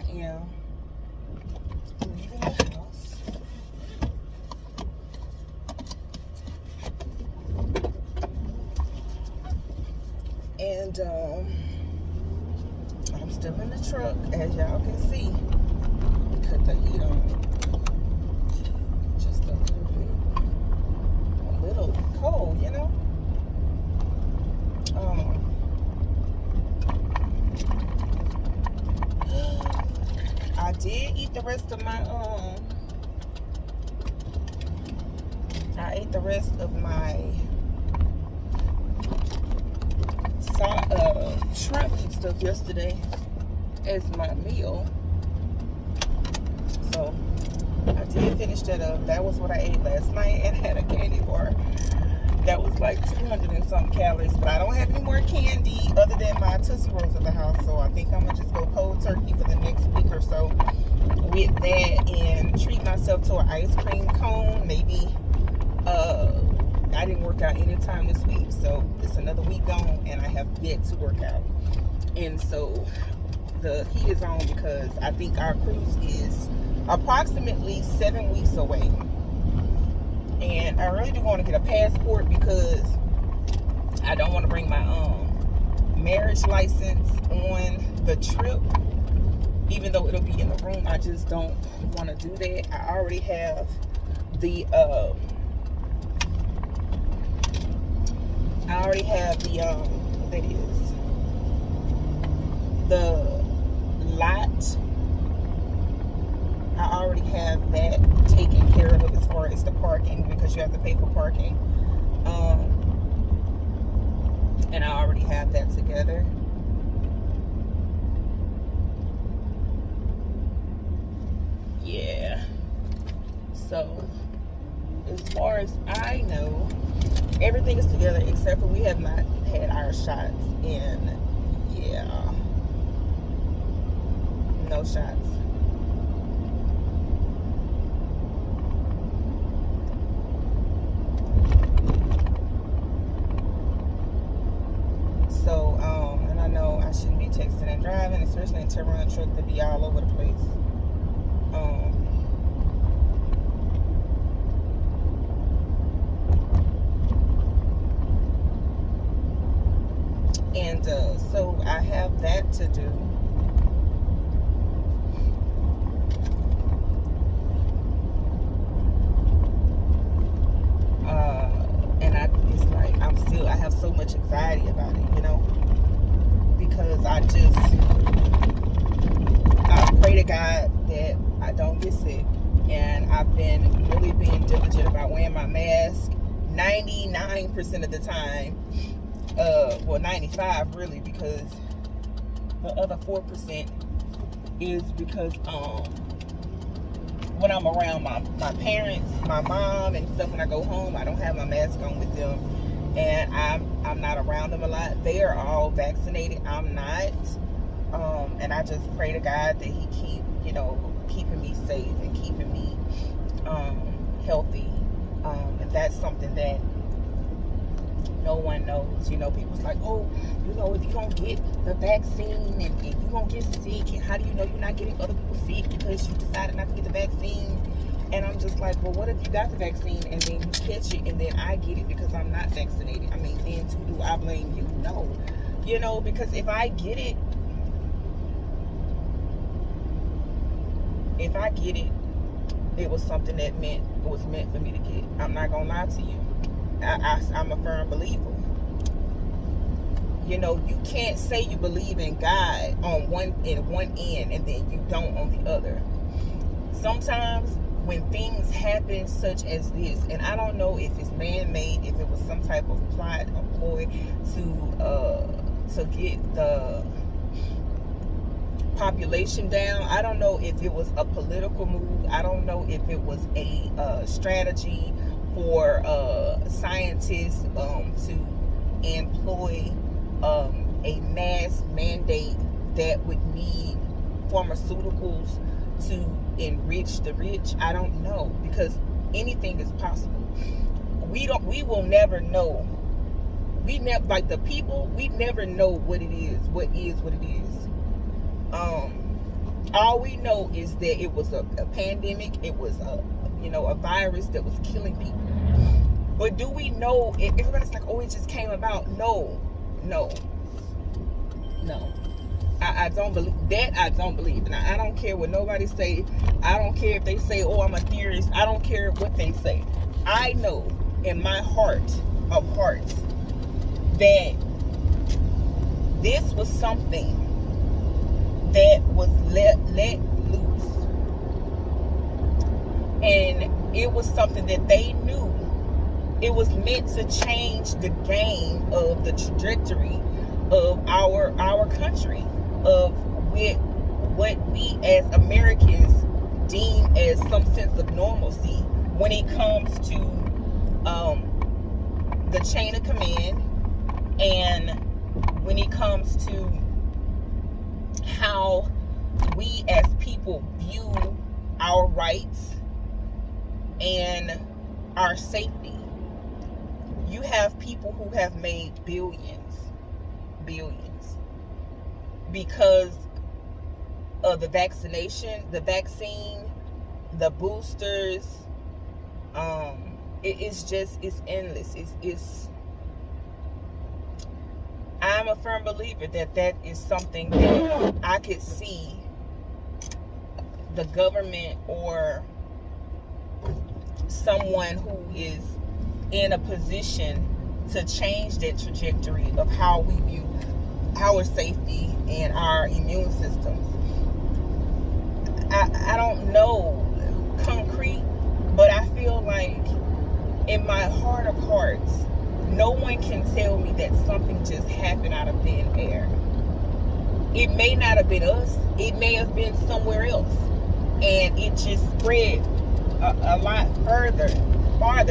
am leaving the house. And I'm still in the truck, as y'all can see. Cut the heat on just a little cold, you know. I did eat the rest of my I ate the rest of my shrimp and stuff yesterday as my meal. So I did finish that up. That was what I ate last night, and had a candy bar that was like 200 and some calories. But I don't have any more candy other than my Tootsie Rolls at the house, so I think I'm gonna just go cold turkey for the next week or so with that, and treat myself to an ice cream cone. Maybe I didn't work out anytime this week, so it's another week gone, and I have yet to work out. And so the heat is on because I think our cruise is approximately 7 weeks away. And I really do want to get a passport because I don't want to bring my marriage license on the trip, even though it'll be in the room. I just don't want to do that. I already have the what that is, the lot. I already have that taken care of as far as the parking, because you have to pay for parking. And I already have that together. Yeah. So, as far as I know, everything is together except for we have not had our shots in, no shots. So, and I know I shouldn't be texting and driving, especially in Tehran truck, to be all over the place. And so I have that to do. And it's like I have so much anxiety about it, you know, because I pray to God that I don't get sick, and I've been really being diligent about wearing my mask 99% of the time. Well, 95 really, because the other 4% is because when I'm around my parents, my mom and stuff, when I go home, I don't have my mask on with them, and I'm not around them a lot. They are all vaccinated, I'm not, and I just pray to God that He keeping me safe and keeping me healthy, and that's something that no one knows. You know, people's like, oh, you know, if you don't get the vaccine and you won't get sick, and how do you know you're not getting other people sick because you decided not to get the vaccine? And I'm just like, well, what if you got the vaccine and then you catch it and then I get it because I'm not vaccinated? I mean, then too, do I blame you? No. You know, because if I get it, it was something that was meant for me to get. I'm not gonna lie to you. I'm a firm believer. You know, you can't say you believe in God on one end and then you don't on the other. Sometimes when things happen such as this, and I don't know if it's man-made, if it was some type of plot or ploy to get the population down. I don't know if it was a political move. I don't know if it was a strategy for scientists to employ a mass mandate that would need pharmaceuticals to enrich the rich. I don't know, because anything is possible. We will never know. Like the people, we never know what it is. What it is. All we know is that it was a pandemic. It was a virus that was killing people. But do we know? Everybody's like, oh, it just came about. No. I don't believe that. I don't believe, and I don't care what nobody say. I don't care if they say, oh, I'm a theorist. I don't care what they say. I know in my heart of hearts that this was something that was let loose, and it was something that they knew it was meant to change the game of the trajectory of our country, of what we as Americans deem as some sense of normalcy when it comes to the chain of command, and when it comes to how we as people view our rights and our safety. You have people who have made billions because of the vaccine, the boosters. It's endless. I'm a firm believer that is something that I could see the government or someone who is in a position to change that trajectory of how we view our safety and our immune systems. I don't know concrete, but I feel like in my heart of hearts, no one can tell me that something just happened out of thin air. It may not have been us. It may have been somewhere else. And it just spread a lot farther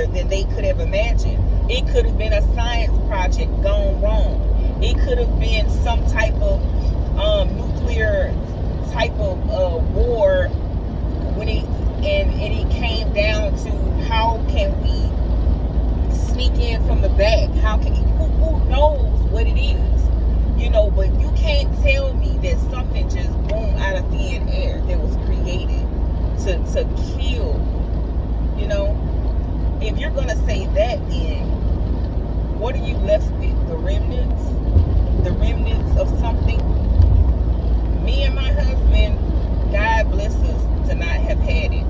than they could have imagined. It could have been a science project gone wrong. It could have been some type of nuclear type of war when it came down to how can we sneak in from the back? How can who knows what it is? But you can't tell me that something just boom out of thin air that was created to kill. If you're gonna say that, then what are you left with? The remnants of something. Me and my husband, God bless us to not have had it.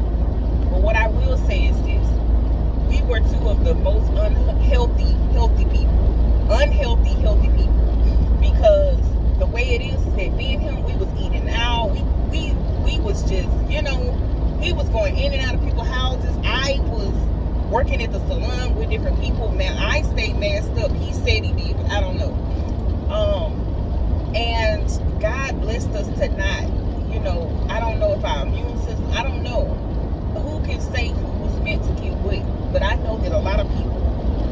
But what I will say is this: we were two of the most unhealthy people. Unhealthy people. Because the way it is that me and him, we was eating out. We was just, he was going in and out of people's houses. I was working at the salon with different people. Now, I stayed masked up. He said he did, but I don't know. And God blessed us to not, I don't know if our immune system, I don't know. Who can say who was meant to get what? But I know that a lot of people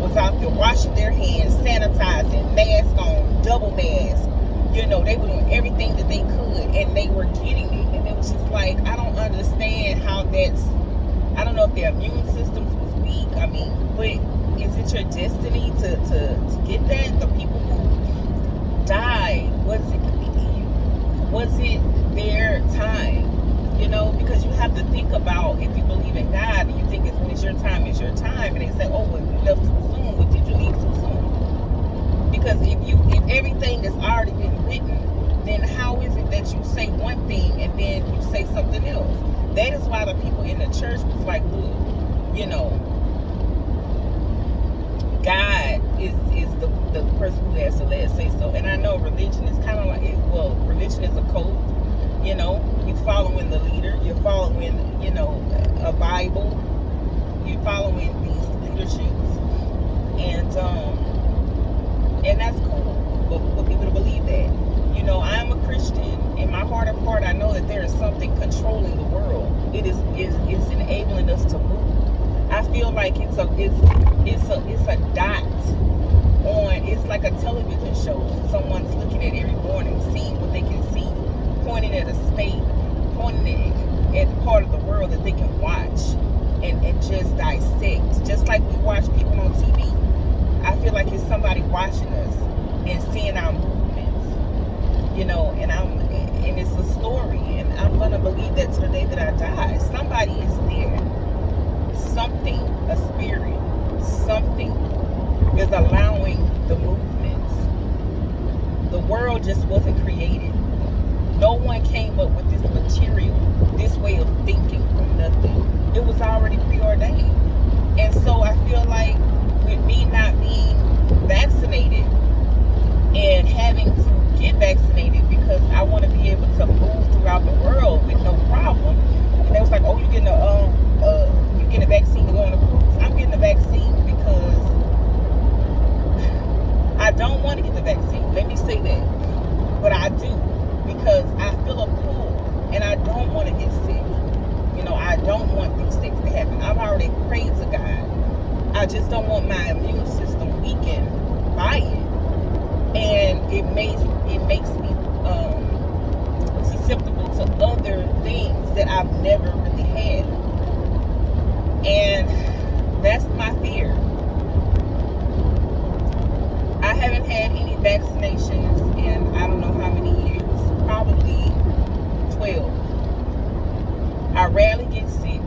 was out there washing their hands, sanitizing, mask on, double mask. They were doing everything that they could, and they were getting it. And it was just like, I don't understand how I don't know if their immune systems was weak. I mean, but is it your destiny to get that? The people who died, was it their time? Because you have to think about, if you believe in God and you think when it's your time, it's your time. And they say, oh, well, you left too soon. But did you leave too soon? Because if everything that's already been written, then how is it that you say one thing and then you say something else? That is why the people in the church was like, look, God is the person who has the last say so. And I know religion is kind of like, religion is a cult. You're following the leader. You're following, a Bible. You're following these leaderships. And that's cool for people to believe that. I'm a Christian. In my heart of heart, I know that there is something controlling the world. It is enabling us to move. I feel like it's a dot on. It's like a television show. Someone's looking at every morning, seeing what they can see, pointing at a state, pointing at part of the world that they can watch and just dissect. Just like we watch people on TV. I feel like it's somebody watching us and seeing our movements, and and it's a story, and I'm gonna believe that to the day that I die. Somebody is there. Something, a spirit, something is allowing the movements. The world just wasn't created. No one came up with this material, this way of thinking from nothing. It was already preordained. And so I feel like with me not being vaccinated and having to get vaccinated because I want to be able to move throughout the world with no problem. And they was like, oh, you getting a vaccine to go on a cruise? I'm getting a vaccine because I don't want to get the vaccine. Let me say that. But I do, because I feel a pull and I don't want to get sick. I don't want these things to happen. I've already prayed to God. I just don't want my immune system weakened by it. And it makes me susceptible to other things that I've never really had. And that's my fear. I haven't had any vaccinations in I don't know how many years. Probably 12. I rarely get sick.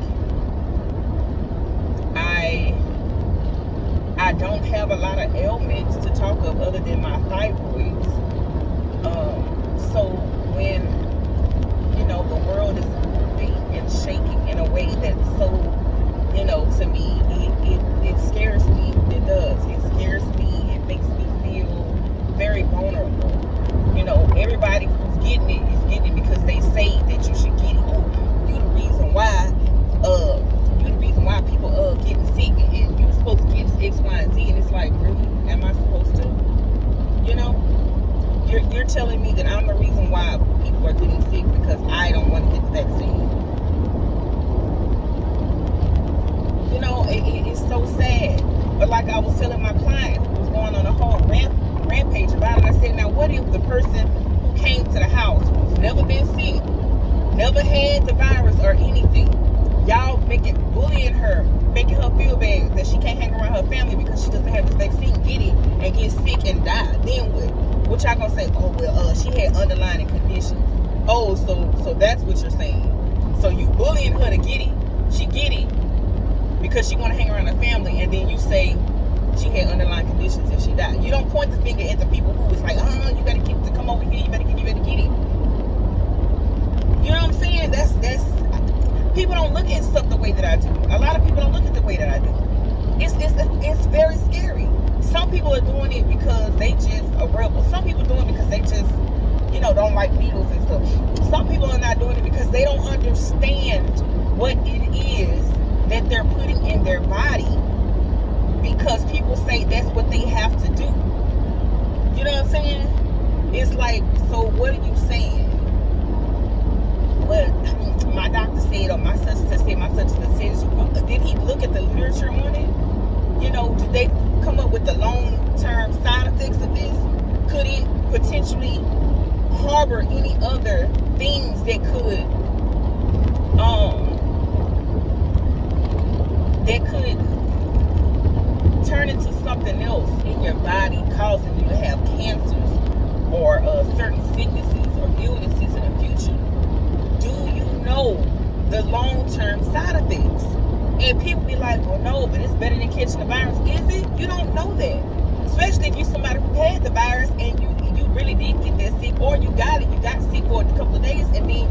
I don't have a lot of ailments to talk of other than my thyroids. So when the world is moving and shaking in a way that's so, to me, it scares me. It does. It scares me. It makes me feel very vulnerable. Everybody who's getting it is getting it because they say that you should get it. Oh, you the reason why people getting sick, and you're supposed to get X, Y, and Z, and it's like, really? Am I supposed to? You're telling me that I'm the reason why people are getting sick because I don't want to get the vaccine. It's so sad. But like I was telling my client who was going on a whole rampage about it, I said, now what if the person who came to the house, who's never been sick, never had the virus or anything, y'all bullying her, making her feel bad that she can't hang around her family because she doesn't have this vaccine, get it, and get sick and die. Then what? What y'all gonna say? Oh, well, she had underlying conditions. Oh, so that's what you're saying. So you bullying her to get it. She get it because she want to hang around her family, and then you say she had underlying conditions and she died. You don't point the finger at the people who was like, you better get to come over here, you better get it. You know what I'm saying? That's people don't look at stuff the way that I do. A lot of people don't look at the way that I do. It's very scary. Some people are doing it because they just are rebel. Some people are doing it because they just, don't like needles and stuff. Some people are not doing it because they don't understand what it is that they're putting in their body, because people say that's what they have to do. You know what I'm saying? It's like, so what are you saying? Well, my doctor said, or my sister said, did he look at the literature on it? Did they come up with the long-term side effects of this? Could it potentially harbor any other things that could turn into something else in your body, causing you to have cancers or certain sicknesses or illnesses in the future? Do you know the long-term side effects? And people be like, well, no, but it's better than catching the virus. Is it? You don't know that. Especially if you're somebody who had the virus and you really didn't get that sick, or you got sick for a couple of days, and then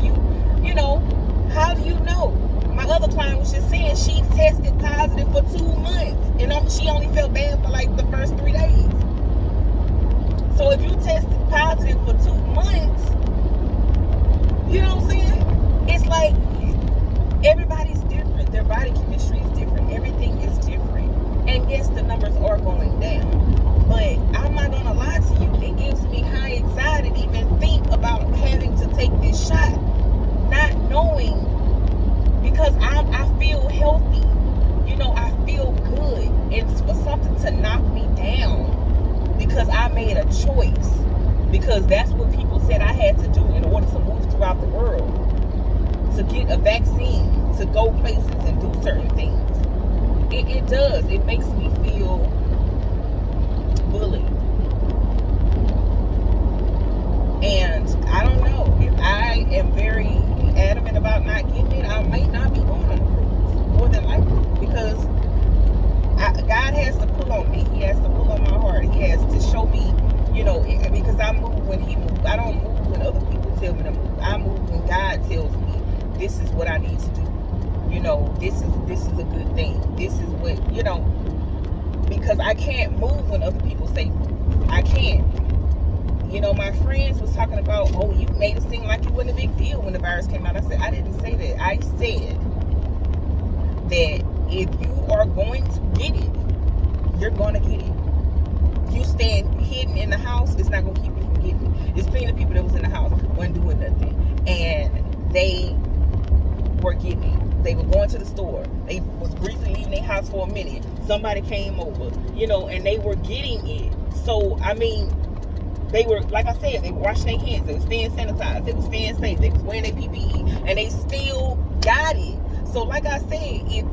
how do you know? My other client was just saying she tested positive for 2 months, and she only felt bad for like the first 3 days. So if you tested positive for 2 months, you know what I'm saying? It's like everybody's different. Their body chemistry is different. Everything is different. And yes, the numbers are going down. But I'm not going to lie to you. It gives me high anxiety to even think about having to take this shot, not knowing, because I feel healthy. I feel good. It's for something to knock me down because I made a choice. Because that's what people said I had to do in order to move throughout the world. To get a vaccine, to go places and do certain things. It does. It makes me feel bullied. And I don't know. It I am very adamant about not getting it, I might not be going on a cruise, more than likely, because God has to pull on me. He has to pull on my heart. He has to show me, because I move when He moves. I don't move when other people tell me to move. I move when God tells me this is what I need to do. This is a good thing. This is what, because I can't move when other people say move. I can't. My friends was talking about, oh, you made it seem like it wasn't a big deal when the virus came out. I said, I didn't say that. I said that if you are going to get it, you're going to get it. You staying hidden in the house, it's not going to keep you from getting it. There's plenty of people that was in the house, wasn't doing nothing, and they were getting it. They were going to the store. They was briefly leaving their house for a minute. Somebody came over, and they were getting it. So, they were, like I said, they were washing their hands. They were staying sanitized. They were staying safe. They was wearing their PPE, and they still got it. So, like I said, if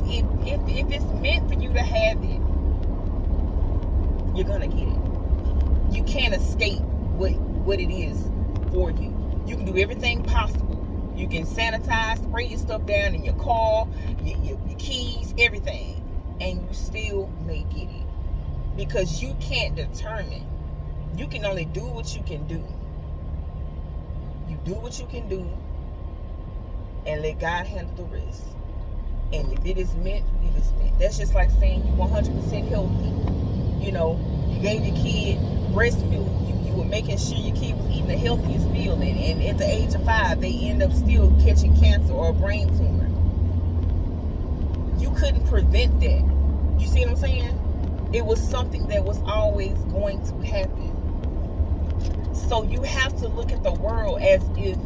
it's meant for you to have it, you're gonna get it. You can't escape what it is for you. You can do everything possible. You can sanitize, spray your stuff down in your car, your keys, everything, and you still may get it, because you can't determine. You can only do what you can do. You do what you can do and let God handle the rest. And if it is meant, it is meant. That's just like saying you 100% healthy. You gave your kid breast milk. You were making sure your kid was eating the healthiest meal. And at the age of 5, they end up still catching cancer or a brain tumor. You couldn't prevent that. You see what I'm saying? It was something that was always going to happen. So you have to look at the world as if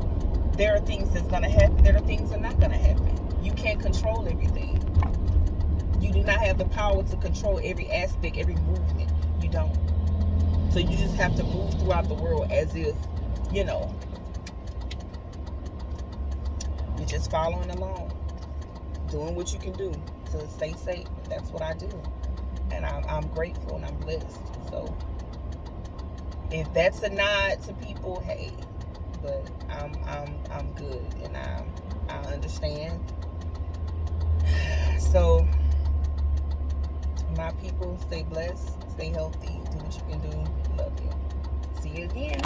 there are things that's going to happen, there are things that are not going to happen. You can't control everything. You do not have the power to control every aspect, every movement. You don't. So you just have to move throughout the world as if, you're just following along, doing what you can do to stay safe. That's what I do. And I'm grateful and I'm blessed. So if that's a nod to people, hey, but I'm good and I understand. So my people, stay blessed, stay healthy, do what you can do. Love you. See you again.